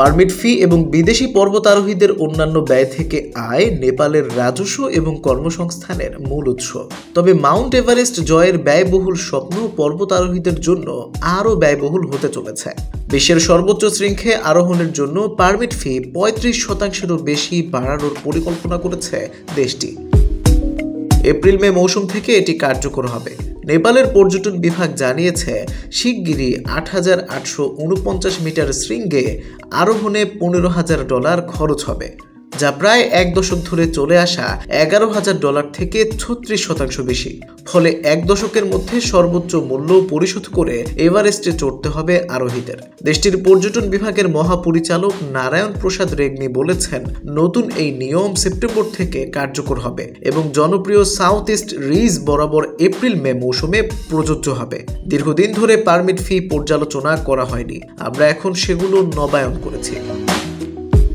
Permit ফি এবং বিদেশি পর্বতারোহীদের অন্যান্য ব্যয় থেকে আয় নেপালের রাজস্ব এবং কর্মসংস্থানের মূল উৎস। তবে মাউন্ট এভারেস্ট জয়ের ব্যয়বহুল স্বপ্ন পর্বতারোহীদের জন্য আরও ব্যয়বহুল হতে চলেছে। বিশ্বের সর্বোচ্চ শৃঙ্গে আরোহণের জন্য পারমিট ফি ৩৫%-এরও বেশি বাড়ানোর পরিকল্পনা করেছে দেশটি। এপ্রিল মে মৌসুম থেকে এটি কার্যকর হবে। নেপালের পর্যটন বিভাগ জানিয়েছে শিগগিরই ৮,৮৪৯ মিটার শৃঙ্গে আরোহণে $১৫,০০০ খরচ হবে, যা প্রায় ১ দশক ধরে চলে আসা $১১,০০০ থেকে ৩৬% বেশি। ফলে ১ দশকের মধ্যে সর্বোচ্চ মূল্য পরিশোধ করে এভারেস্টে চড়তে হবে আরোহীদের। দেশটির পর্যটন বিভাগের মহাপরিচালক নারায়ণ প্রসাদ রেগ্মি বলেছেন, নতুন এই নিয়ম সেপ্টেম্বর থেকে কার্যকর হবে এবং জনপ্রিয় সাউথ ইস্ট রিজ বরাবর এপ্রিল মে মৌসুমে প্রযোজ্য হবে। দীর্ঘদিন ধরে পারমিট ফি পর্যালোচনা করা হয়নি, আমরা এখন সেগুলো নবায়ন করেছি।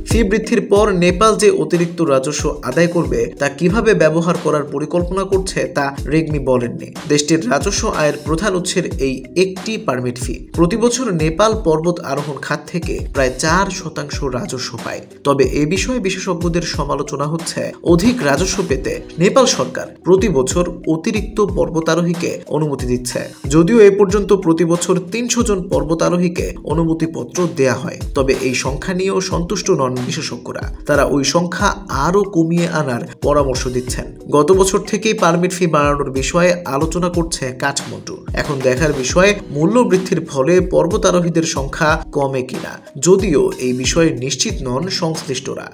ফি বৃদ্ধির পর নেপাল যে অতিরিক্ত রাজস্ব আদায় করবে তা কিভাবে ব্যবহার করার পরিকল্পনা করছে তা রেগ্মি বলেননি। দেশটির রাজস্ব আয়ের প্রধান উৎসের এই একটি পারমিট ফি। প্রতি বছর নেপাল পর্বত আরোহণ খাত থেকে প্রায় 4% রাজস্ব পায়। তবে এ বিষয়ে বিশেষজ্ঞদের সমালোচনা হচ্ছে, অধিক রাজস্ব পেতে নেপাল সরকার প্রতি বছর অতিরিক্ত পর্বতারোহীকে অনুমতি দিচ্ছে। যদিও এ পর্যন্ত প্রতি বছর ৩০০ জন পর্বতারোহীকে অনুমতিপত্র দেয়া হয়, তবে এই সংখ্যা নিয়েও সন্তুষ্ট নন বিশেষজ্ঞরা। তারা ওই সংখ্যা আরও কমিয়ে আনার পরামর্শ দিচ্ছেন। গত বছর থেকেই পারমিট ফি বাড়ানোর বিষয়ে আলোচনা করছে কাঠমান্ডু। এখন দেখার বিষয় মূল্য বৃদ্ধির ফলে পর্বতারোহীদের সংখ্যা কমে কিনা, যদিও এই বিষয়ে নিশ্চিত নন সংশ্লিষ্টরা।